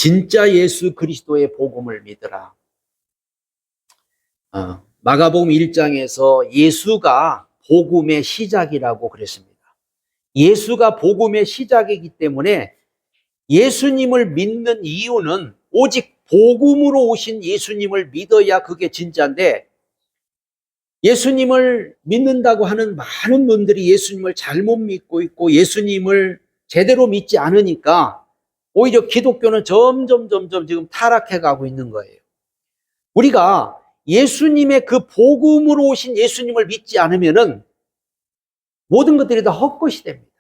진짜 예수 그리스도의 복음을 믿으라. 마가복음 1장에서 예수가 복음의 시작이라고 그랬습니다. 예수가 복음의 시작이기 때문에 예수님을 믿는 이유는 오직 복음으로 오신 예수님을 믿어야 그게 진짜인데, 예수님을 믿는다고 하는 많은 분들이 예수님을 잘못 믿고 있고 예수님을 제대로 믿지 않으니까 오히려 기독교는 점점 지금 타락해 가고 있는 거예요. 우리가 예수님의 그 복음으로 오신 예수님을 믿지 않으면은 모든 것들이 다 헛것이 됩니다.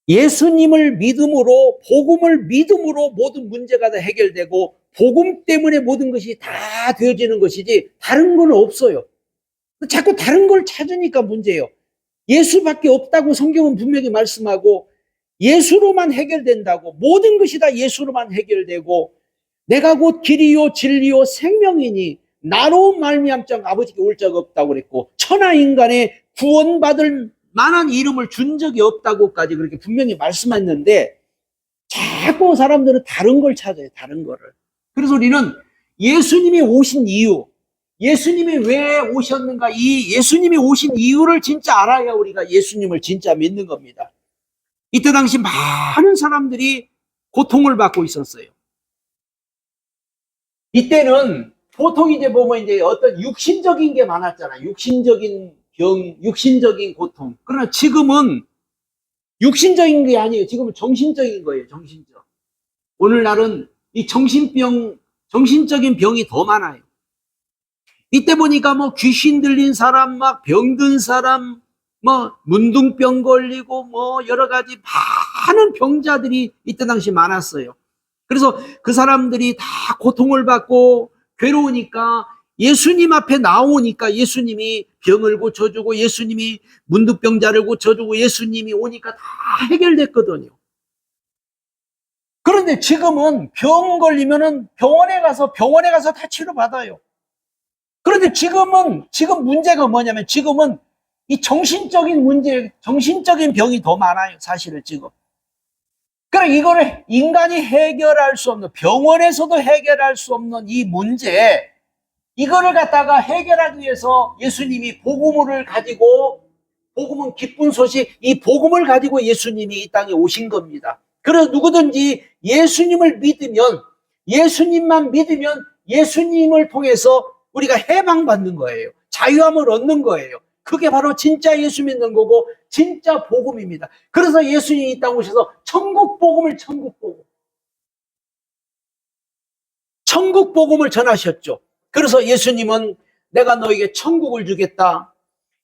예수님을 믿음으로, 복음을 믿음으로 모든 문제가 다 해결되고 복음 때문에 모든 것이 다 되어지는 것이지 다른 건 없어요. 자꾸 다른 걸 찾으니까 문제예요. 예수밖에 없다고 성경은 분명히 말씀하고 예수로만 해결된다고, 모든 것이 다 예수로만 해결되고 내가 곧 길이요 진리요 생명이니 나로 말미암자 아버지께 올 자가 없다고 그랬고 천하 인간의 구원받을 만한 이름을 준 적이 없다고까지 그렇게 분명히 말씀했는데 자꾸 사람들은 다른 걸 찾아요. 다른 거를. 그래서 우리는 예수님이 오신 이유, 예수님이 왜 오셨는가, 이 예수님이 오신 이유를 진짜 알아야 우리가 예수님을 진짜 믿는 겁니다. 이때 당시 많은 사람들이 고통을 받고 있었어요. 이때는 보통 이제 보면 이제 어떤 육신적인 게 많았잖아요. 육신적인 병, 육신적인 고통. 그러나 지금은 육신적인 게 아니에요. 지금은 정신적인 거예요. 정신적. 오늘날은 이 정신적인 병이 더 많아요. 이때 보니까 뭐 귀신 들린 사람, 막 병든 사람, 뭐 문둥병 걸리고 뭐 여러 가지 많은 병자들이 이때 당시 많았어요. 그래서 그 사람들이 다 고통을 받고 괴로우니까 예수님 앞에 나오니까 예수님이 병을 고쳐주고 예수님이 문둥병자를 고쳐주고 예수님이 오니까 다 해결됐거든요. 그런데 지금은 병 걸리면은 병원에 가서 다 치료받아요. 그런데 지금 문제가 뭐냐면 지금은 이 정신적인 문제, 정신적인 병이 더 많아요. 사실은 지금. 그러니까 이거를 인간이 해결할 수 없는, 병원에서도 해결할 수 없는 이 문제, 이거를 갖다가 해결하기 위해서 예수님이 복음을 가지고, 복음은 기쁜 소식, 이 복음을 가지고 예수님이 이 땅에 오신 겁니다. 그래서 누구든지 예수님을 믿으면, 예수님만 믿으면 예수님을 통해서 우리가 해방받는 거예요. 자유함을 얻는 거예요. 그게 바로 진짜 예수 믿는 거고 진짜 복음입니다. 그래서 예수님이 이 땅에 오셔서 천국 복음을 전하셨죠. 그래서 예수님은 내가 너에게 천국을 주겠다.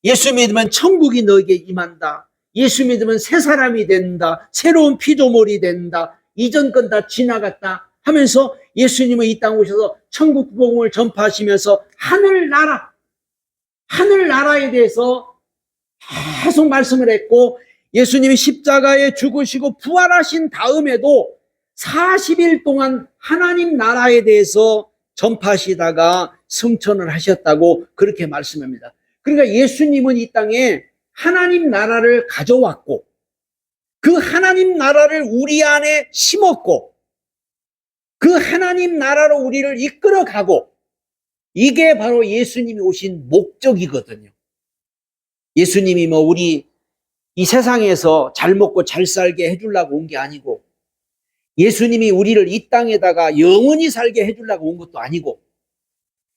예수 믿으면 천국이 너에게 임한다. 예수 믿으면 새 사람이 된다. 새로운 피조물이 된다. 이전 건 다 지나갔다 하면서 예수님은 이 땅에 오셔서 천국 복음을 전파하시면서 하늘나라에 대해서 계속 말씀을 했고, 예수님이 십자가에 죽으시고 부활하신 다음에도 40일 동안 하나님 나라에 대해서 전파하시다가 승천을 하셨다고 그렇게 말씀합니다. 그러니까 예수님은 이 땅에 하나님 나라를 가져왔고 그 하나님 나라를 우리 안에 심었고 그 하나님 나라로 우리를 이끌어가고, 이게 바로 예수님이 오신 목적이거든요. 예수님이 뭐 우리 이 세상에서 잘 먹고 잘 살게 해주려고 온 게 아니고, 예수님이 우리를 이 땅에다가 영원히 살게 해주려고 온 것도 아니고,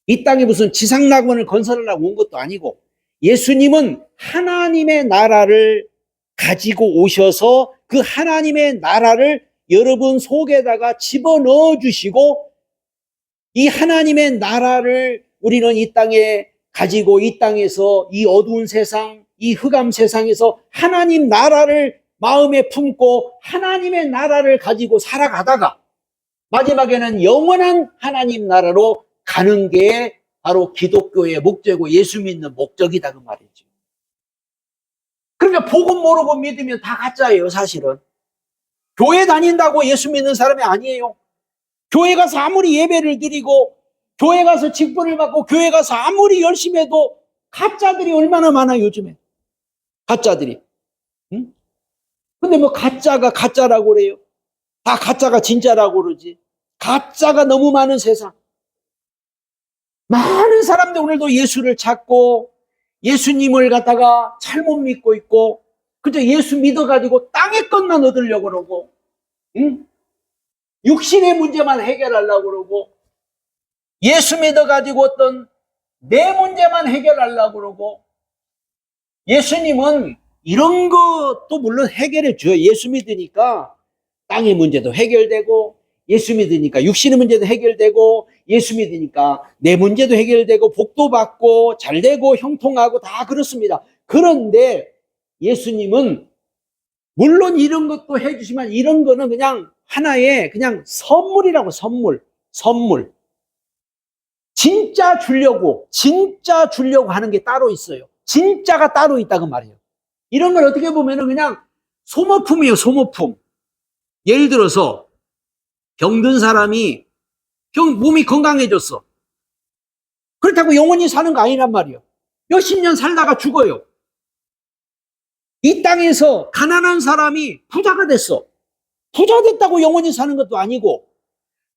이 땅에 무슨 지상낙원을 건설하려고 온 것도 아니고, 예수님은 하나님의 나라를 가지고 오셔서 그 하나님의 나라를 여러분 속에다가 집어넣어 주시고, 이 하나님의 나라를 우리는 이 땅에 가지고 이 땅에서 이 어두운 세상, 이 흑암 세상에서 하나님 나라를 마음에 품고 하나님의 나라를 가지고 살아가다가 마지막에는 영원한 하나님 나라로 가는 게 바로 기독교의 목적이고 예수 믿는 목적이다 그 말이죠. 그러니까 복음 모르고 믿으면 다 가짜예요. 사실은 교회 다닌다고 예수 믿는 사람이 아니에요. 교회 가서 아무리 예배를 드리고 교회 가서 직분을 받고 교회 가서 아무리 열심히 해도 가짜들이 얼마나 많아요. 요즘에 가짜들이. 응? 근데 뭐 가짜가 가짜라고 그래요. 다 가짜가 진짜라고 그러지. 가짜가 너무 많은 세상. 많은 사람들 오늘도 예수를 찾고 예수님을 갖다가 잘못 믿고 있고 그저 예수 믿어가지고 땅의 것만 얻으려고 그러고 응? 육신의 문제만 해결하려고 그러고 예수 믿어가지고 어떤 내 문제만 해결하려고 그러고 예수님은 이런 것도 물론 해결해 줘요. 예수 믿으니까 땅의 문제도 해결되고 예수 믿으니까 육신의 문제도 해결되고 예수 믿으니까 내 문제도 해결되고 복도 받고 잘되고 형통하고 다 그렇습니다. 그런데 예수님은 물론 이런 것도 해주시면 이런 거는 그냥 하나의 그냥 선물이라고 선물. 진짜 주려고 하는 게 따로 있어요. 진짜가 따로 있다고 말이에요. 이런 걸 어떻게 보면은 그냥 소모품이에요. 소모품. 예를 들어서 병든 사람이 몸이 건강해졌어. 그렇다고 영원히 사는 거 아니란 말이에요. 몇십 년 살다가 죽어요. 이 땅에서 가난한 사람이 부자가 됐어. 부자 됐다고 영원히 사는 것도 아니고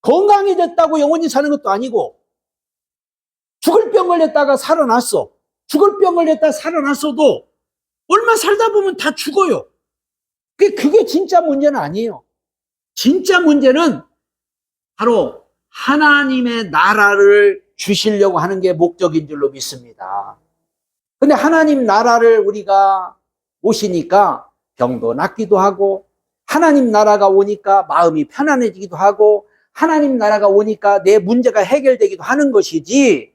건강해졌다고 영원히 사는 것도 아니고 죽을 병 걸렸다가 살아났어. 죽을 병 걸렸다가 살아났어도 얼마 살다 보면 다 죽어요. 그게 진짜 문제는 아니에요. 진짜 문제는 바로 하나님의 나라를 주시려고 하는 게 목적인 줄로 믿습니다. 근데 하나님 나라를 우리가 오시니까 병도 낫기도 하고 하나님 나라가 오니까 마음이 편안해지기도 하고 하나님 나라가 오니까 내 문제가 해결되기도 하는 것이지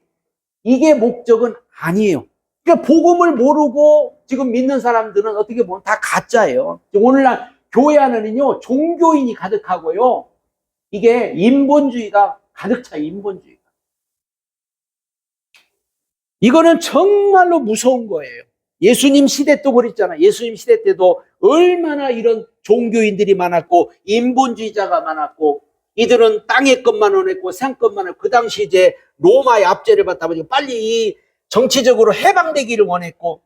이게 목적은 아니에요. 그러니까 복음을 모르고 지금 믿는 사람들은 어떻게 보면 다 가짜예요. 오늘날 교회 안에는요 종교인이 가득하고요 이게 인본주의가 가득 차요. 인본주의가. 이거는 정말로 무서운 거예요. 예수님 시대 또 그랬잖아. 예수님 시대 때도 얼마나 이런 종교인들이 많았고 인본주의자가 많았고 이들은 땅의 것만 원했고 생 것만 원했고 그 당시 이제 로마의 압제를 받다 보니까 빨리 정치적으로 해방되기를 원했고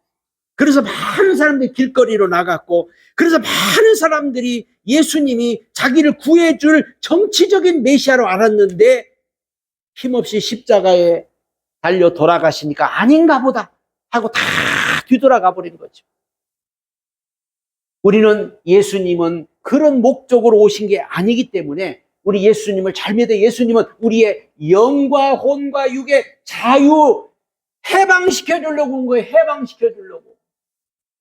그래서 많은 사람들이 길거리로 나갔고 그래서 많은 사람들이 예수님이 자기를 구해줄 정치적인 메시아로 알았는데 힘없이 십자가에 달려 돌아가시니까 아닌가 보다 하고 다 뒤돌아가 버린 거죠. 우리는 예수님은 그런 목적으로 오신 게 아니기 때문에 우리 예수님을 잘 믿어. 예수님은 우리의 영과 혼과 육의 자유 해방시켜 주려고 온 거예요. 해방시켜 주려고.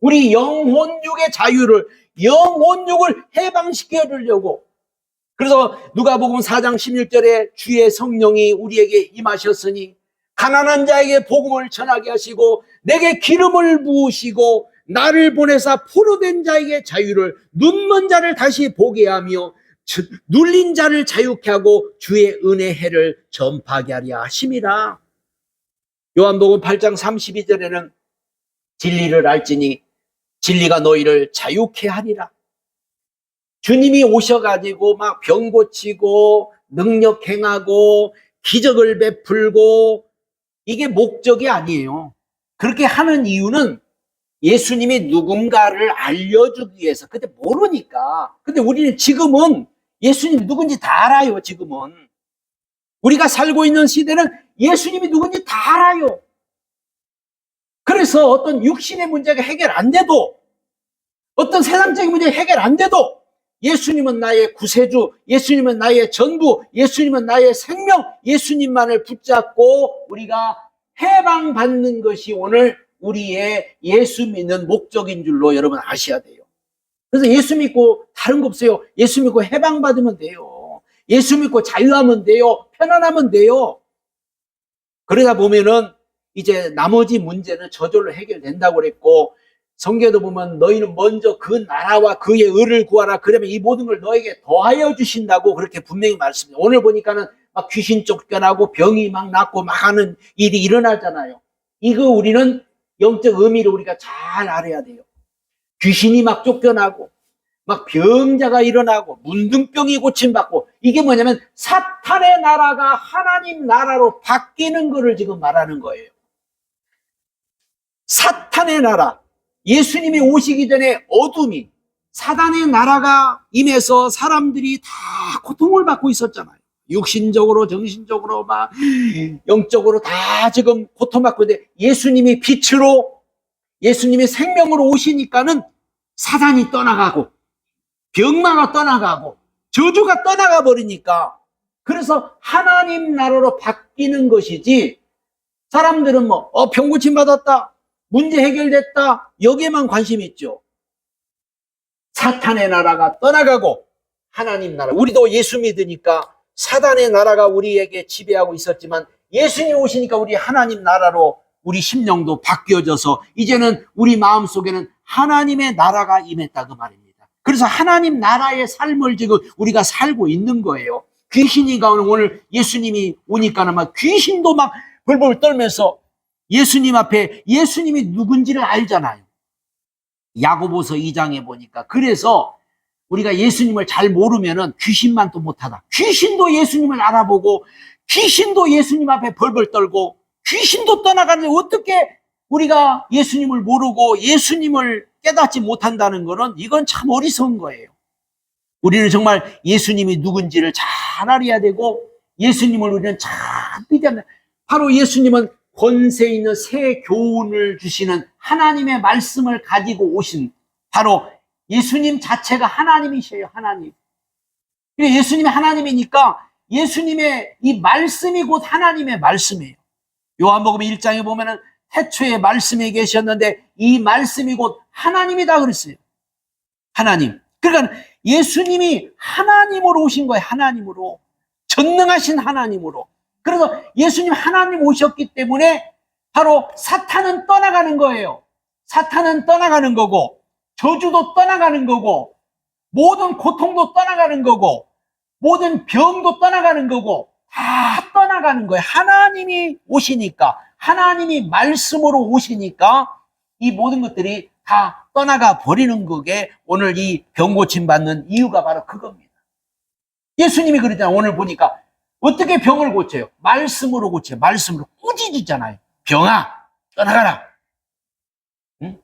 우리 영혼 육의 자유를 영혼 육을 해방시켜 주려고. 그래서 누가복음 4장 16절에 주의 성령이 우리에게 임하셨으니 가난한 자에게 복음을 전하게 하시고 내게 기름을 부으시고 나를 보내사 포로된 자에게 자유를 눈먼 자를 다시 보게 하며 눌린 자를 자유케 하고 주의 은혜 해를 전파하게 하려 하심이라. 요한복음 8장 32절에는 진리를 알지니 진리가 너희를 자유케 하리라. 주님이 오셔가지고 막 병 고치고 능력 행하고 기적을 베풀고 이게 목적이 아니에요. 그렇게 하는 이유는 예수님이 누군가를 알려주기 위해서. 근데 모르니까. 근데 우리는 지금은 예수님이 누군지 다 알아요. 지금은 우리가 살고 있는 시대는 예수님이 누군지 다 알아요. 그래서 어떤 육신의 문제가 해결 안 돼도 어떤 세상적인 문제가 해결 안 돼도 예수님은 나의 구세주, 예수님은 나의 전부, 예수님은 나의 생명, 예수님만을 붙잡고 우리가 해방받는 것이 오늘 우리의 예수 믿는 목적인 줄로 여러분 아셔야 돼요. 그래서 예수 믿고 다른 거 없어요. 예수 믿고 해방받으면 돼요. 예수 믿고 자유하면 돼요. 편안하면 돼요. 그러다 보면은 이제 나머지 문제는 저절로 해결된다고 그랬고 성경에도 보면 너희는 먼저 그 나라와 그의 의를 구하라. 그러면 이 모든 걸 너에게 더하여 주신다고 그렇게 분명히 말씀해요. 오늘 보니까는 막 귀신 쫓겨나고 병이 막 낫고 막 하는 일이 일어나잖아요. 이거 우리는 영적 의미를 우리가 잘 알아야 돼요. 귀신이 막 쫓겨나고 막 병자가 일어나고 문둥병이 고침받고 이게 뭐냐면 사탄의 나라가 하나님 나라로 바뀌는 거를 지금 말하는 거예요. 사탄의 나라. 예수님이 오시기 전에 어둠이 사단의 나라가 임해서 사람들이 다 고통을 받고 있었잖아요. 육신적으로, 정신적으로, 막 영적으로 다 지금 고통받고 있는데, 예수님이 빛으로, 예수님이 생명으로 오시니까는 사단이 떠나가고 병마가 떠나가고 저주가 떠나가 버리니까, 그래서 하나님 나라로 바뀌는 것이지, 사람들은 병 고침 받았다, 문제 해결됐다, 여기에만 관심이 있죠. 사탄의 나라가 떠나가고 하나님 나라, 우리도 예수 믿으니까 사단의 나라가 우리에게 지배하고 있었지만 예수님 오시니까 우리 하나님 나라로 우리 심령도 바뀌어져서 이제는 우리 마음속에는 하나님의 나라가 임했다, 그 말입니다. 그래서 하나님 나라의 삶을 지금 우리가 살고 있는 거예요. 귀신이 가오는, 오늘 예수님이 오니까는 막 귀신도 막 벌벌 떨면서 예수님 앞에, 예수님이 누군지를 알잖아요. 야고보서 2장에 보니까. 그래서 우리가 예수님을 잘 모르면은 귀신만 또 못하다. 귀신도 예수님을 알아보고 귀신도 예수님 앞에 벌벌 떨고 귀신도 떠나가는데, 어떻게 우리가 예수님을 모르고 예수님을 깨닫지 못한다는 거는, 이건 참 어리석은 거예요. 우리는 정말 예수님이 누군지를 잘 알아야 되고, 예수님을 우리는 잘 믿어야 합니다. 바로 예수님은 권세 있는 새 교훈을 주시는 하나님의 말씀을 가지고 오신, 바로 예수님 자체가 하나님이셔요. 하나님. 예수님이 하나님이니까 예수님의 이 말씀이 곧 하나님의 말씀이에요. 요한복음 1장에 보면은 태초에 말씀이 계셨는데 이 말씀이 곧 하나님이다 그랬어요. 하나님. 그러니까 예수님이 하나님으로 오신 거예요. 하나님으로. 전능하신 하나님으로. 그래서 예수님 하나님 오셨기 때문에 바로 사탄은 떠나가는 거예요. 사탄은 떠나가는 거고, 저주도 떠나가는 거고, 모든 고통도 떠나가는 거고, 모든 병도 떠나가는 거고, 다 떠나가는 거예요. 하나님이 오시니까, 하나님이 말씀으로 오시니까 이 모든 것들이 다 떠나가 버리는 거게 오늘 이 병 고침 받는 이유가 바로 그겁니다. 예수님이 그러잖아요. 오늘 보니까 어떻게 병을 고쳐요? 말씀으로 고쳐요. 말씀으로. 꾸짖잖아요. 병아, 떠나가라. 응?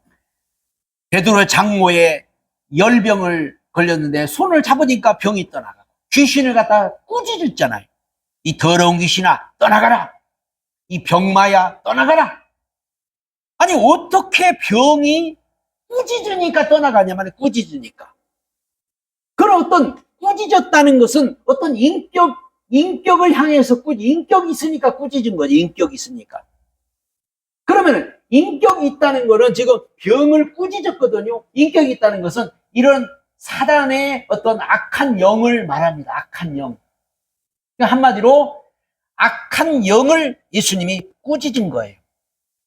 베드로의 장모에 열병을 걸렸는데 손을 잡으니까 병이 떠나가고, 귀신을 갖다 꾸짖었잖아요. 이 더러운 귀신아, 떠나가라. 이 병마야, 떠나가라. 아니, 어떻게 병이 꾸짖으니까 떠나가냐면, 꾸짖으니까. 그런 어떤 꾸짖었다는 것은 어떤 인격을 향해서 인격이 있으니까 꾸짖은 거지. 인격이 있으니까. 그러면 인격이 있다는 거는 지금 병을 꾸짖었거든요. 인격이 있다는 것은 이런 사단의 어떤 악한 영을 말합니다. 악한 영. 그러니까 한마디로 악한 영을 예수님이 꾸짖은 거예요.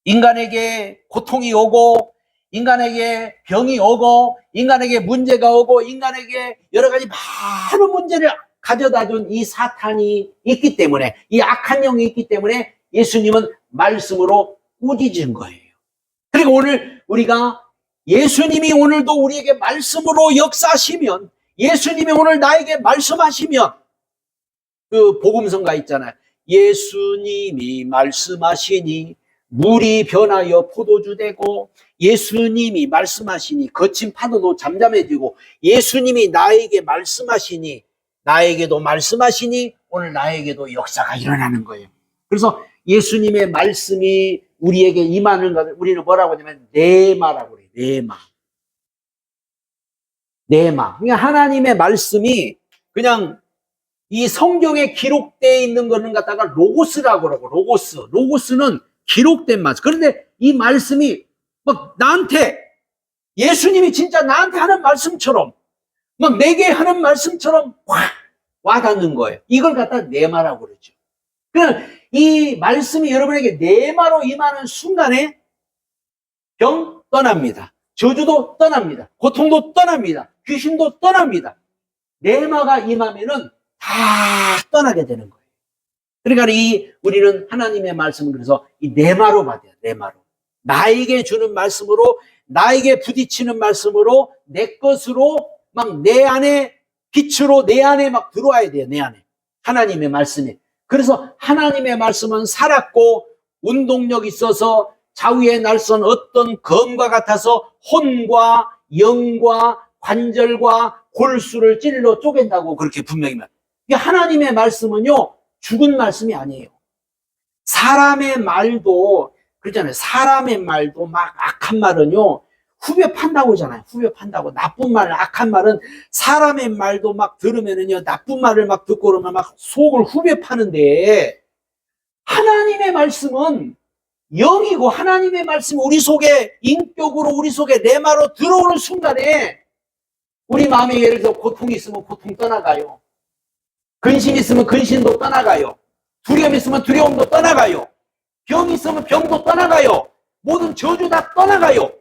인간에게 고통이 오고, 인간에게 병이 오고, 인간에게 문제가 오고, 인간에게 여러 가지 많은 문제를 가져다 준 이 사탄이 있기 때문에, 이 악한 영이 있기 때문에 예수님은 말씀으로 꾸짖은 거예요. 그리고 오늘 우리가 예수님이 오늘도 우리에게 말씀으로 역사하시면, 예수님이 오늘 나에게 말씀하시면, 그 복음성가 있잖아요. 예수님이 말씀하시니 물이 변하여 포도주 되고, 예수님이 말씀하시니 거친 파도도 잠잠해지고, 예수님이 나에게 말씀하시니 나에게도 말씀하시니 오늘 나에게도 역사가 일어나는 거예요. 그래서 예수님의 말씀이 우리에게 임하는 것을 우리는 뭐라고 하냐면 네마라고 그래요. 네마. 네마. 그러니까 하나님의 말씀이 그냥 이 성경에 기록되어 있는 거는 갖다가 로고스라고 그러고, 로고스. 로고스는 기록된 말씀. 그런데 이 말씀이 막 나한테, 예수님이 진짜 나한테 하는 말씀처럼, 막 내게 하는 말씀처럼 확 와닿는 거예요. 이걸 갖다 네마라고 그러죠. 그러니까 이 말씀이 여러분에게 네마로 임하는 순간에 병 떠납니다. 저주도 떠납니다. 고통도 떠납니다. 귀신도 떠납니다. 네마가 임하면은 다 떠나게 되는 거예요. 그러니까 우리는 하나님의 말씀을 그래서 이 네마로 받아요. 네마로. 나에게 주는 말씀으로, 나에게 부딪히는 말씀으로, 내 것으로 막 내 안에 빛으로 내 안에 막 들어와야 돼요. 내 안에. 하나님의 말씀이. 그래서 하나님의 말씀은 살았고 운동력 있어서 좌우에 날선 어떤 검과 같아서 혼과 영과 관절과 골수를 찔러 쪼갠다고 그렇게 분명히 말. 이 하나님의 말씀은요, 죽은 말씀이 아니에요. 사람의 말도 그렇잖아요. 사람의 말도 막 악한 말은요, 후벼 판다고 하잖아요. 후벼 판다고. 나쁜 말, 악한 말은 사람의 말도 막 들으면은요, 나쁜 말을 막 듣고 그러면 막 속을 후벼 파는데, 하나님의 말씀은 영이고 하나님의 말씀이 우리 속에 인격으로 우리 속에 레마로 들어오는 순간에 우리 마음에 예를 들어 고통이 있으면 고통 떠나가요. 근심이 있으면 근심도 떠나가요. 두려움이 있으면 두려움도 떠나가요. 병이 있으면 병도 떠나가요. 모든 저주 다 떠나가요.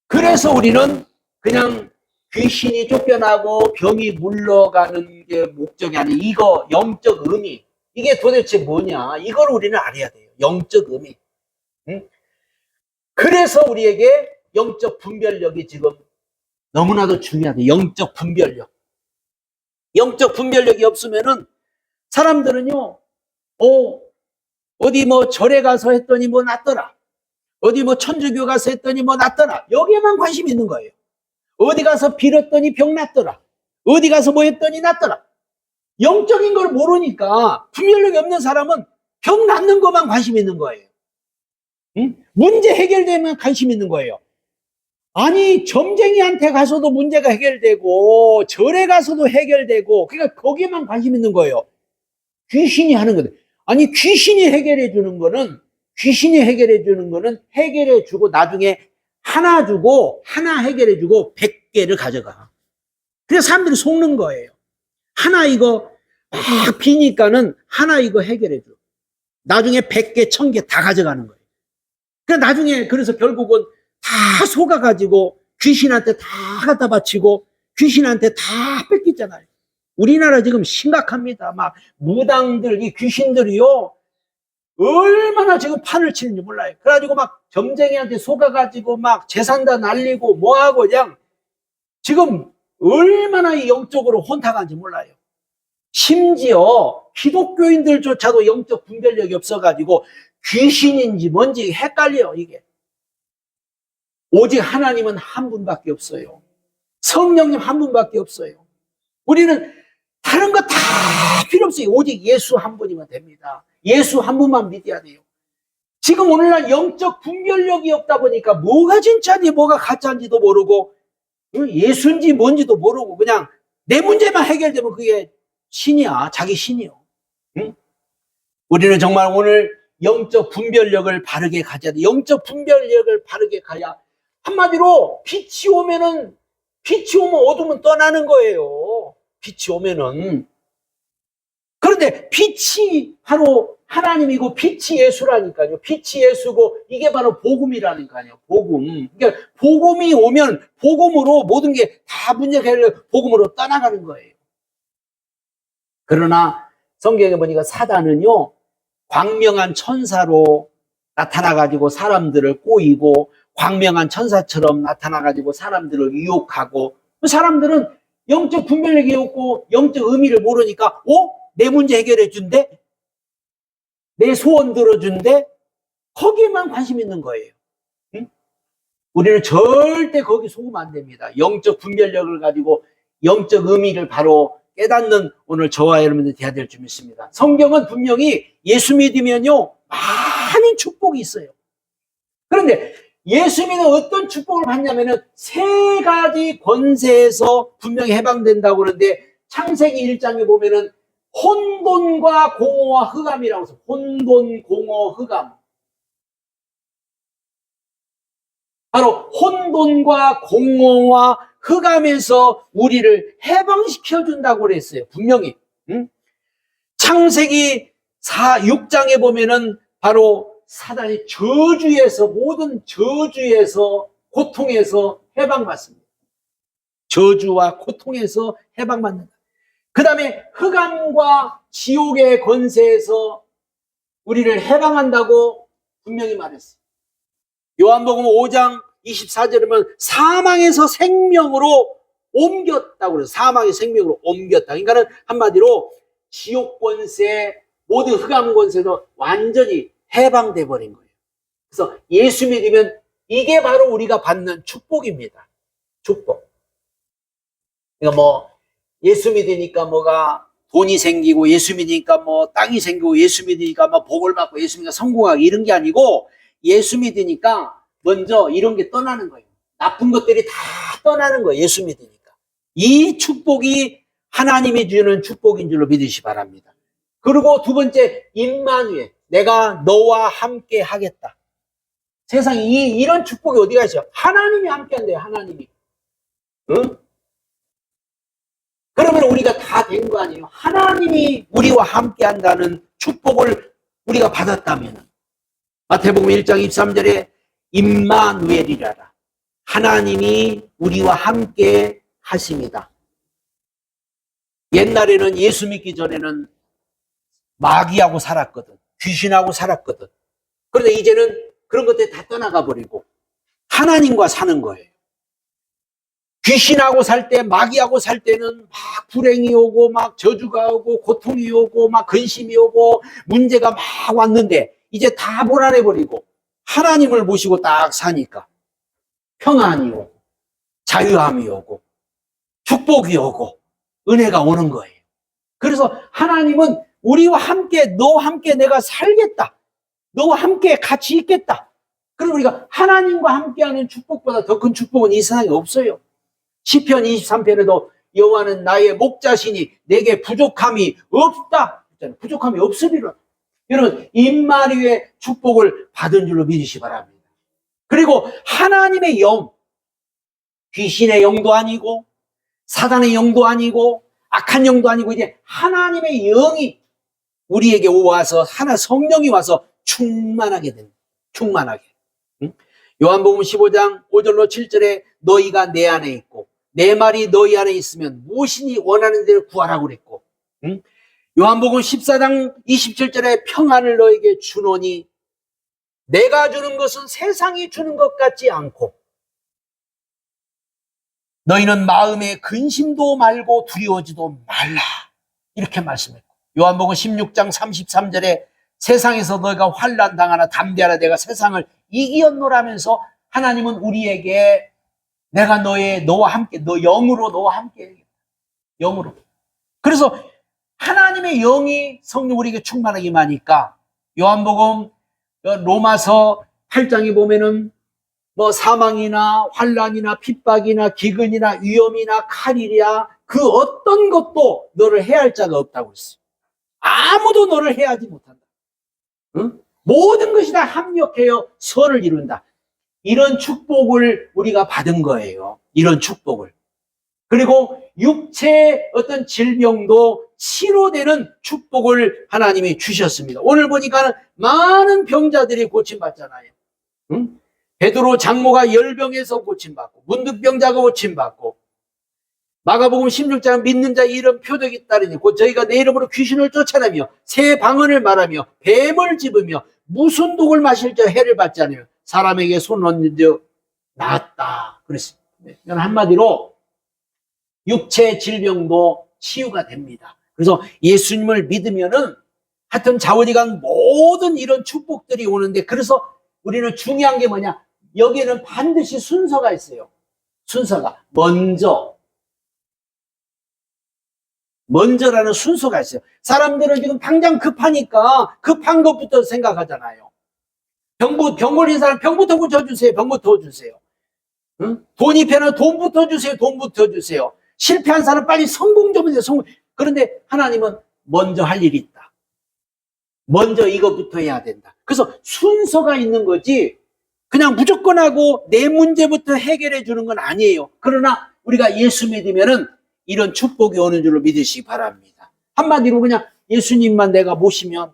그래서 우리는 그냥 귀신이 쫓겨나고 병이 물러가는 게 목적이 아니에요. 이거 영적 의미. 이게 도대체 뭐냐? 이걸 우리는 알아야 돼요. 영적 의미. 응? 그래서 우리에게 영적 분별력이 지금 너무나도 중요하다. 영적 분별력. 영적 분별력이 없으면은 사람들은요, 어디 뭐 절에 가서 했더니 뭐 낫더라. 어디 뭐 천주교 가서 했더니 뭐 낫더라. 여기에만 관심이 있는 거예요. 어디 가서 빌었더니 병 낫더라. 어디 가서 뭐 했더니 낫더라. 영적인 걸 모르니까 분별력이 없는 사람은 병 낫는 것만 관심 있는 거예요. 응? 문제 해결되면 관심 있는 거예요. 아니, 점쟁이한테 가서도 문제가 해결되고 절에 가서도 해결되고, 그러니까 거기에만 관심 있는 거예요. 귀신이 하는 거다. 아니, 귀신이 해결해 주는 거는 해결해 주고 나중에 하나 주고 하나 해결해 주고 100개를 가져가. 그래서 사람들이 속는 거예요. 하나 이거 막 비니까는 하나 이거 해결해 줘. 나중에 100개, 1000개 다 가져가는 거예요. 그러니까 나중에 그래서 결국은 다 속아가지고 귀신한테 다 갖다 바치고 귀신한테 다 뺏기잖아요. 우리나라 지금 심각합니다. 막 무당들, 이 귀신들이요, 얼마나 지금 판을 치는지 몰라요. 그래가지고 막 점쟁이한테 속아가지고 막 재산 다 날리고 뭐하고 그냥 지금 얼마나 이 영적으로 혼탁한지 몰라요. 심지어 기독교인들조차도 영적 분별력이 없어가지고 귀신인지 뭔지 헷갈려요, 이게. 오직 하나님은 한 분밖에 없어요. 성령님 한 분밖에 없어요. 우리는 다른 거 다 필요 없어요. 오직 예수 한 분이면 됩니다. 예수 한 분만 믿어야 돼요. 지금 오늘날 영적 분별력이 없다 보니까 뭐가 진짜인지 뭐가 가짜인지도 모르고 예수인지 뭔지도 모르고 그냥 내 문제만 해결되면 그게 신이야. 자기 신이요. 응? 우리는 정말 오늘 영적 분별력을 바르게 가져야 돼. 영적 분별력을 바르게 가야, 한마디로 빛이 오면 어둠은 떠나는 거예요. 빛이 오면은. 그런데 빛이 바로 하나님이고 빛이 예수라니까요. 빛이 예수고 이게 바로 복음이라니까요. 복음. 그러니까 복음이 오면 복음으로 모든 게 다 문제가 해결되고 복음으로 떠나가는 거예요. 그러나 성경에 보니까 사단은요, 광명한 천사로 나타나가지고 사람들을 꼬이고 광명한 천사처럼 나타나가지고 사람들을 유혹하고, 사람들은 영적 분별력이 없고 영적 의미를 모르니까 내 문제 해결해 준대? 내 소원 들어준대? 거기에만 관심 있는 거예요. 응? 우리는 절대 거기 속으면 안 됩니다. 영적 분별력을 가지고 영적 의미를 바로 깨닫는 오늘 저와 여러분들 돼야 될 줄 믿습니다. 성경은 분명히 예수 믿으면요, 많은 축복이 있어요. 그런데 예수 믿는 어떤 축복을 받냐면은 세 가지 권세에서 분명히 해방된다고 그러는데, 창세기 1장에 보면은 혼돈과 공허와 흑암이라고 해서 혼돈, 공허, 흑암. 바로 혼돈과 공허와 흑암에서 우리를 해방시켜 준다고 그랬어요. 분명히. 응? 창세기 6장에 보면은 바로 사단이 저주에서, 모든 저주에서, 고통에서 해방받습니다. 저주와 고통에서 해방받는다. 그 다음에 흑암과 지옥의 권세에서 우리를 해방한다고 분명히 말했어요. 요한복음 5장 24절에 보면 사망에서 생명으로 옮겼다고 그래서 사망의 생명으로 옮겼다. 그러니까는 한마디로 지옥 권세, 모든 흑암 권세도 완전히 해방돼 버린 거예요. 그래서 예수 믿으면 이게 바로 우리가 받는 축복입니다. 축복. 그러니까 뭐 예수 믿으니까 뭐가 돈이 생기고 예수 믿으니까 뭐 땅이 생기고 예수 믿으니까 뭐 복을 받고 예수 믿으니까 성공하고 이런 게 아니고 예수 믿으니까 먼저 이런 게 떠나는 거예요. 나쁜 것들이 다 떠나는 거예요. 예수 믿으니까. 이 축복이 하나님이 주는 축복인 줄로 믿으시 바랍니다. 그리고 두 번째, 임마누엘. 내가 너와 함께 하겠다. 세상에 이런 축복이 어디가 있어요? 하나님이 함께 한대요. 하나님이. 응? 그러면 우리가 다 된 거 아니에요? 하나님이 우리와 함께 한다는 축복을 우리가 받았다면 마태복음 1장 23절에 임마누엘이라라. 하나님이 우리와 함께 하십니다. 옛날에는 예수 믿기 전에는 마귀하고 살았거든. 귀신하고 살았거든. 그런데 이제는 그런 것들이 다 떠나가 버리고 하나님과 사는 거예요. 귀신하고 살 때, 마귀하고 살 때는 막 불행이 오고, 막 저주가 오고, 고통이 오고, 막 근심이 오고, 문제가 막 왔는데, 이제 다 몰아내버리고, 하나님을 모시고 딱 사니까, 평안이 오고, 자유함이 오고, 축복이 오고, 은혜가 오는 거예요. 그래서 하나님은 우리와 함께, 너와 함께 내가 살겠다. 너와 함께 같이 있겠다. 그럼 우리가 하나님과 함께하는 축복보다 더 큰 축복은 이 세상에 없어요. 시편 23편에도 여호와는 나의 목자시니 내게 부족함이 없다. 부족함이 없으리라. 여러분, 임마누엘의 축복을 받은 줄로 믿으시 바랍니다. 그리고 하나님의 영, 귀신의 영도 아니고 사단의 영도 아니고 악한 영도 아니고 이제 하나님의 영이 우리에게 와서 하나 성령이 와서 충만하게 됩니다. 충만하게. 요한복음 15장 5절로 7절에 너희가 내 안에 있고 내 말이 너희 안에 있으면 무엇이니 원하는 대로 구하라고 그랬고, 요한복음 14장 27절에 평안을 너에게 주노니 내가 주는 것은 세상이 주는 것 같지 않고 너희는 마음에 근심도 말고 두려워지도 말라. 이렇게 말씀했고, 요한복음 16장 33절에 세상에서 너희가 환난 당하나 담대하라 내가 세상을 이기었노라면서 하나님은 우리에게 내가 너와 함께, 너 영으로 너와 함께, 영으로. 그래서 하나님의 영이 성령 우리에게 충만하게 임하니까 요한복음 로마서 8장에 보면은 뭐 사망이나 환난이나 핍박이나 기근이나 위험이나 칼이랴 그 어떤 것도 너를 해할 자가 없다고 했어요. 아무도 너를 해하지 못한다. 응? 모든 것이 다 합력해요 선을 이룬다. 이런 축복을 우리가 받은 거예요. 이런 축복을. 그리고 육체의 어떤 질병도 치료되는 축복을 하나님이 주셨습니다. 오늘 보니까 많은 병자들이 고침받잖아요. 응? 베드로 장모가 열병에서 고침받고 문득병자가 고침받고 마가복음 16장 믿는 자의 이름 표적이 따르니 곧 저희가 내 이름으로 귀신을 쫓아내며 새 방언을 말하며 뱀을 집으며 무슨 독을 마실 자 해를 받지 않으며 사람에게 손 얹는 자 나았다. 그랬습니다. 이건 한마디로 육체 질병도 치유가 됩니다. 그래서 예수님을 믿으면은 하여튼 자원이간 모든 이런 축복들이 오는데 그래서 우리는 중요한 게 뭐냐? 여기에는 반드시 순서가 있어요. 순서가 먼저라는 순서가 있어요. 사람들은 지금 당장 급하니까 급한 것부터 생각하잖아요. 병 걸린 사람 병부터 고쳐주세요. 병부터 주세요. 응? 돈이 편한 돈부터 주세요. 돈부터 주세요. 실패한 사람 빨리 성공 좀 해주세요. 성공. 그런데 하나님은 먼저 할 일이 있다. 먼저 이것부터 해야 된다. 그래서 순서가 있는 거지 그냥 무조건 하고 내 문제부터 해결해 주는 건 아니에요. 그러나 우리가 예수 믿으면은 이런 축복이 오는 줄로 믿으시기 바랍니다. 한마디로 그냥 예수님만 내가 모시면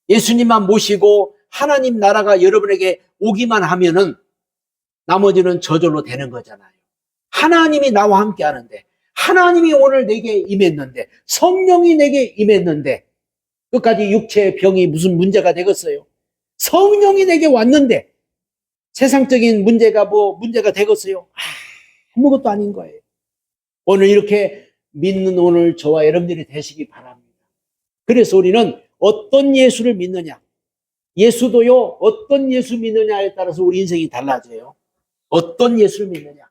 예수님만 모시고 하나님 나라가 여러분에게 오기만 하면은 나머지는 저절로 되는 거잖아요. 하나님이 나와 함께 하는데 하나님이 오늘 내게 임했는데 성령이 내게 임했는데 끝까지 육체의 병이 무슨 문제가 되겠어요? 성령이 내게 왔는데 세상적인 문제가 문제가 되겠어요? 아무것도 아닌 거예요. 오늘 이렇게 믿는 오늘 저와 여러분들이 되시기 바랍니다. 그래서 우리는 어떤 예수를 믿느냐, 예수도요 어떤 예수 믿느냐에 따라서 우리 인생이 달라져요. 어떤 예수를 믿느냐.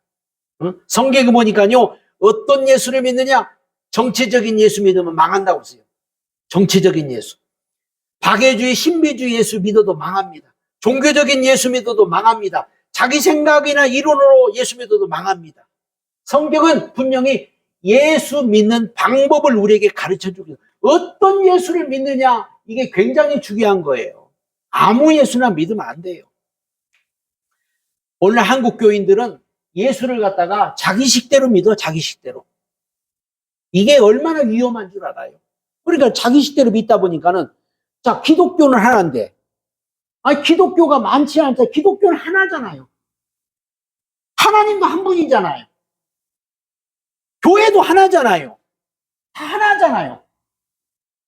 성경에 보니까요 어떤 예수를 믿느냐? 정치적인 예수 믿으면 망한다고 했어요. 정치적인 예수. 박애주의, 신비주의 예수 믿어도 망합니다. 종교적인 예수 믿어도 망합니다. 자기 생각이나 이론으로 예수 믿어도 망합니다. 성경은 분명히 예수 믿는 방법을 우리에게 가르쳐주고 있어요. 어떤 예수를 믿느냐? 이게 굉장히 중요한 거예요. 아무 예수나 믿으면 안 돼요. 오늘 한국 교인들은 예수를 갖다가 자기식대로 믿어, 자기식대로. 이게 얼마나 위험한 줄 알아요. 그러니까 자기식대로 믿다 보니까는, 자, 기독교는 하나인데, 아니, 기독교가 많지 않다. 기독교는 하나잖아요. 하나님도 한 분이잖아요. 교회도 하나잖아요. 다 하나잖아요.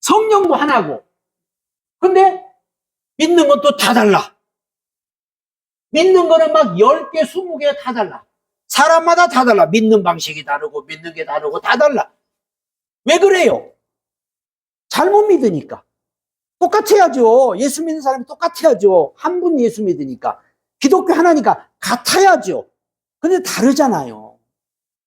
성령도 하나고. 근데 믿는 것도 다 달라. 믿는 거는 막 10개, 20개 다 달라. 사람마다 다 달라. 믿는 방식이 다르고, 믿는 게 다르고, 다 달라. 왜 그래요? 잘못 믿으니까. 똑같아야죠. 예수 믿는 사람이 똑같아야죠. 한 분 예수 믿으니까. 기독교 하나니까 같아야죠. 근데 다르잖아요.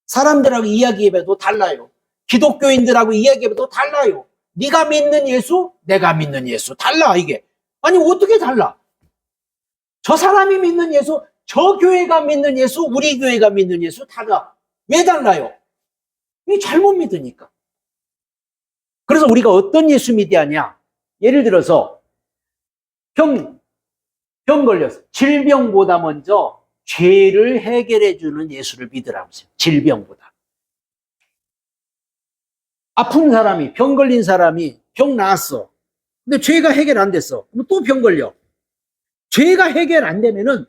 사람들하고 이야기해봐도 달라요. 기독교인들하고 이야기해봐도 달라요. 네가 믿는 예수, 내가 믿는 예수. 달라, 이게. 아니, 어떻게 달라? 저 사람이 믿는 예수, 저 교회가 믿는 예수, 우리 교회가 믿는 예수, 달라. 왜 달라요? 이 잘못 믿으니까. 그래서 우리가 어떤 예수 믿어야 하냐? 예를 들어서 병 걸렸어. 질병보다 먼저 죄를 해결해 주는 예수를 믿으라고 했어요. 질병보다. 아픈 사람이, 병 걸린 사람이 병 나았어. 근데 죄가 해결 안 됐어. 그럼 또 병 걸려. 죄가 해결 안 되면은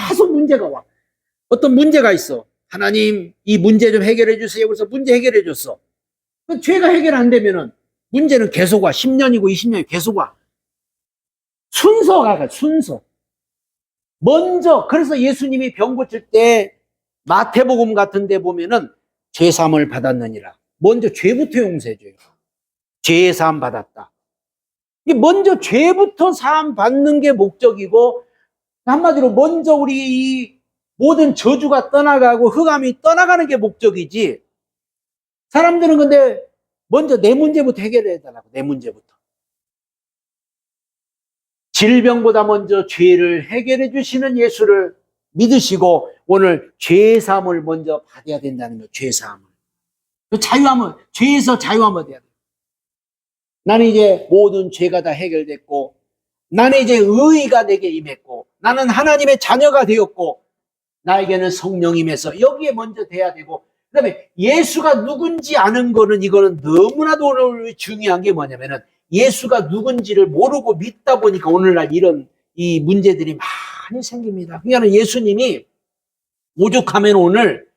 계속 문제가 와. 어떤 문제가 있어. 하나님, 이 문제 좀 해결해 주세요. 그래서 문제 해결해 줬어. 죄가 해결 안 되면은 문제는 계속 와. 10년이고 20년이 계속 와. 순서가 가, 순서. 먼저, 그래서 예수님이 병 고칠 때 마태복음 같은 데 보면은 죄사함을 받았느니라. 먼저 죄부터 용서해줘요. 죄의 사함 받았다. 먼저 죄부터 사함 받는 게 목적이고, 한마디로 먼저 우리 이 모든 저주가 떠나가고 흑암이 떠나가는 게 목적이지. 사람들은 근데 먼저 내 문제부터 해결해야 되라고, 내 문제부터. 질병보다 먼저 죄를 해결해 주시는 예수를 믿으시고 오늘 죄사함을 먼저 받아야 된다는 거예요. 죄사함을. 자유함을, 죄에서 자유함을 돼야 돼요. 나는 이제 모든 죄가 다 해결됐고, 나는 이제 의의가 내게 임했고, 나는 하나님의 자녀가 되었고, 나에게는 성령이 임해서 여기에 먼저 돼야 되고, 그 다음에 예수가 누군지 아는 거는, 이거는 너무나도 오늘 중요한 게 뭐냐면은 예수가 누군지를 모르고 믿다 보니까 오늘날 이런 이 문제들이 많이 생깁니다. 그러니까 예수님이 오죽하면 오늘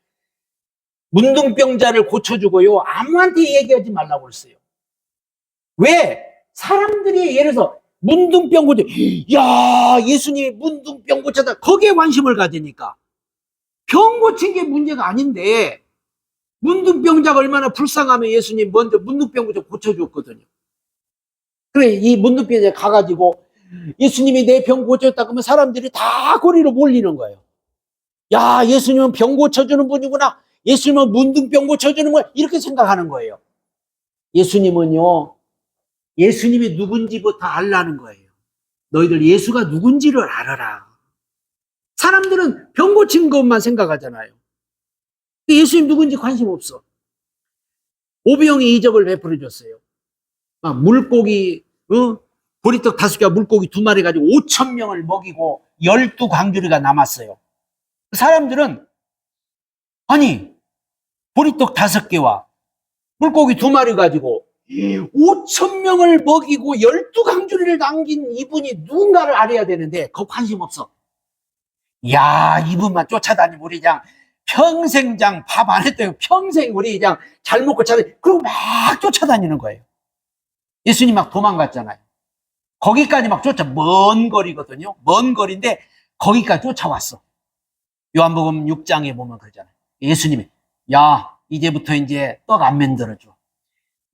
문둥병자를 고쳐주고요, 아무한테 얘기하지 말라고 그랬어요. 왜? 사람들이 예를 들어서 문둥병 고쳐, 야, 예수님이 문둥병 고쳤다, 거기에 관심을 가지니까. 병 고친 게 문제가 아닌데, 문둥병자가 얼마나 불쌍하면 예수님 먼저 문둥병 고쳐줬거든요. 그래, 이 문둥병자 가가지고 예수님이 내 병 고쳤다 그러면 사람들이 다 거리로 몰리는 거예요. 야, 예수님은 병 고쳐주는 분이구나. 예수님은 문둥병 고쳐주는 거야. 이렇게 생각하는 거예요. 예수님은요, 예수님이 누군지부터 알라는 거예요. 너희들 예수가 누군지를 알아라. 사람들은 병 고친 것만 생각하잖아요. 예수님 누군지 관심 없어. 오병이 이적을 베풀어 줬어요. 막 물고기, 보리떡 5개와 물고기 2마리 가지고 5,000명을 먹이고 12광주리가 남았어요. 사람들은, 아니, 보리떡 5개와 물고기 2마리 가지고 5,000명을 먹이고 12광주리를 남긴 이분이 누군가를 알아야 되는데 그거 관심 없어. 야, 이분만 쫓아다니면 우리 그냥 평생 밥 안 했대요. 평생 우리 그냥 잘 먹고 그리고 막 쫓아다니는 거예요. 예수님 막 도망갔잖아요. 거기까지 막 먼 거리거든요. 먼 거리인데 거기까지 쫓아왔어. 요한복음 6장에 보면 그러잖아요. 예수님이, 야, 이제부터 이제 떡 안 만들어줘.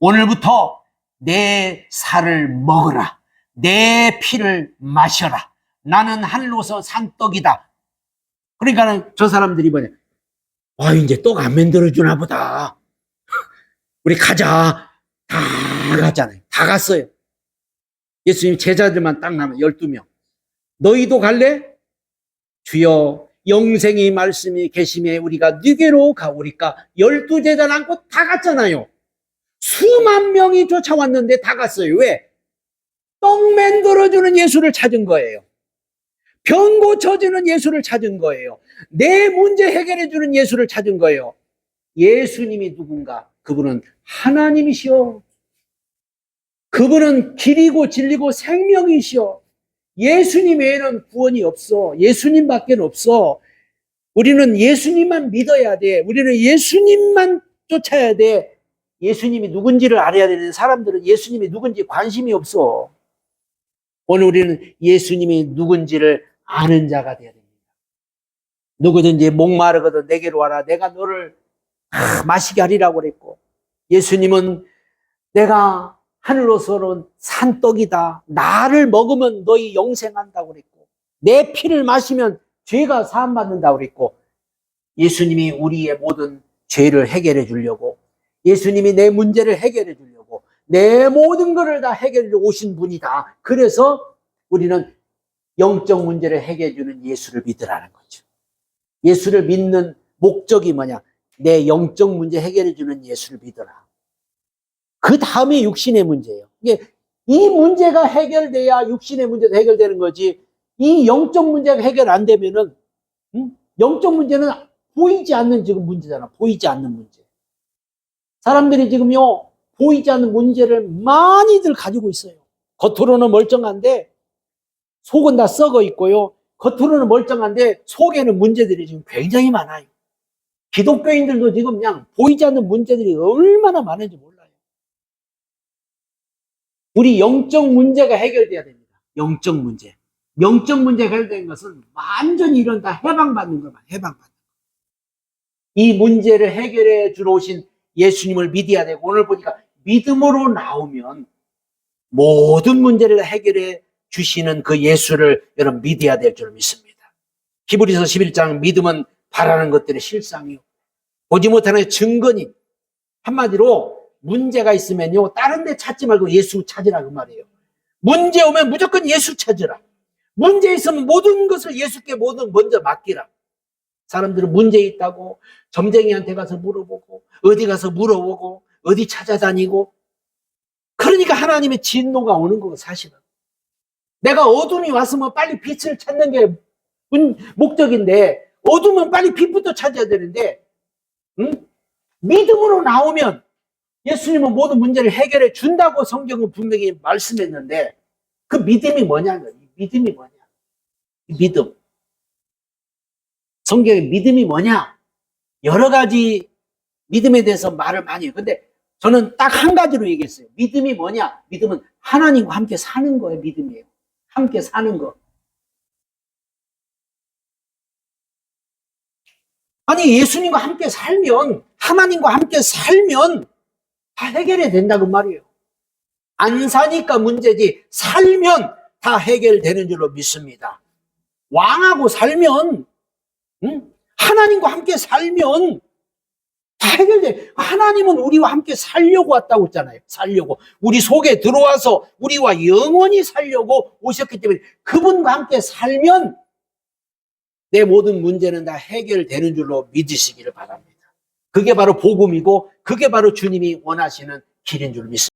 오늘부터 내 살을 먹으라. 내 피를 마셔라. 나는 하늘로서 산 떡이다. 그러니까는 저 사람들이 뭐냐, 이제 떡 안 만들어주나 보다. 우리 가자. 다 갔잖아요. 다 갔어요. 예수님 제자들만 딱 남아 12명. 너희도 갈래? 주여 영생의 말씀이 계심에 우리가 네게로 가오리까. 12제자 남고 다 갔잖아요. 수만 명이 쫓아왔는데 다 갔어요. 왜? 떡 만들어주는 예수를 찾은 거예요. 병 고쳐주는 예수를 찾은 거예요. 내 문제 해결해주는 예수를 찾은 거예요. 예수님이 누군가? 그분은 하나님이시오. 그분은 길이고 진리고 생명이시오. 예수님 외에는 구원이 없어. 예수님밖에 없어. 우리는 예수님만 믿어야 돼. 우리는 예수님만 쫓아야 돼. 예수님이 누군지를 알아야 되는 사람들은 예수님이 누군지 관심이 없어. 오늘 우리는 예수님이 누군지를 아는 자가 되어야 됩니다. 누구든지 목마르거든 내게로 와라. 내가 너를 마시게 하리라고 그랬고, 예수님은 내가 하늘로서는 산 떡이다. 나를 먹으면 너희 영생한다고 그랬고, 내 피를 마시면 죄가 사함받는다고 그랬고, 예수님이 우리의 모든 죄를 해결해 주려고, 예수님이 내 문제를 해결해 주려고, 내 모든 것을 다 해결해 오신 분이다. 그래서 우리는 영적 문제를 해결해 주는 예수를 믿으라는 거죠. 예수를 믿는 목적이 뭐냐? 내 영적 문제 해결해 주는 예수를 믿어라. 그 다음에 육신의 문제예요. 이 문제가 해결돼야 육신의 문제도 해결되는 거지. 이 영적 문제가 해결 안 되면은, 영적 문제는 보이지 않는 지금 문제잖아. 보이지 않는 문제. 사람들이 지금요, 보이지 않는 문제를 많이들 가지고 있어요. 겉으로는 멀쩡한데 속은 다 썩어 있고요. 겉으로는 멀쩡한데 속에는 문제들이 지금 굉장히 많아요. 기독교인들도 지금 그냥 보이지 않는 문제들이 얼마나 많은지 몰라요. 우리 영적 문제가 해결돼야 됩니다. 영적 문제. 영적 문제가 해결된 것은 완전히 이런 다 해방받는 것만, 해방받는 것. 이 문제를 해결해 주러 오신 예수님을 믿어야 되고, 오늘 보니까 믿음으로 나오면 모든 문제를 해결해 주시는 그 예수를 여러분 믿어야 될 줄 믿습니다. 히브리서 11장 믿음은 바라는 것들의 실상이요, 보지 못하는 증거니. 한마디로 문제가 있으면요, 다른 데 찾지 말고 예수 찾으라 그 말이에요. 문제 오면 무조건 예수 찾으라. 문제 있으면 모든 것을 예수께 먼저 맡기라. 사람들은 문제 있다고 점쟁이한테 가서 물어보고, 어디 가서 물어보고, 어디 찾아다니고. 그러니까 하나님의 진노가 오는 거고, 사실은. 내가 어둠이 왔으면 빨리 빛을 찾는 게 목적인데, 어둠은 빨리 빛부터 찾아야 되는데, 믿음으로 나오면 예수님은 모든 문제를 해결해 준다고 성경은 분명히 말씀했는데, 그 믿음이 뭐냐는 거예요. 믿음이 뭐냐? 믿음. 성경의 믿음이 뭐냐? 여러 가지 믿음에 대해서 말을 많이 해요. 근데 저는 딱 한 가지로 얘기했어요. 믿음이 뭐냐? 믿음은 하나님과 함께 사는 거예요. 믿음이에요. 함께 사는 거. 아니, 예수님과 함께 살면, 하나님과 함께 살면 다 해결이 된다고 말이에요. 안 사니까 문제지, 살면 다 해결되는 줄로 믿습니다. 왕하고 살면, 하나님과 함께 살면 다 해결돼. 하나님은 우리와 함께 살려고 왔다고 했잖아요. 살려고. 우리 속에 들어와서 우리와 영원히 살려고 오셨기 때문에 그분과 함께 살면 내 모든 문제는 다 해결되는 줄로 믿으시기를 바랍니다. 그게 바로 복음이고, 그게 바로 주님이 원하시는 길인 줄 믿습니다.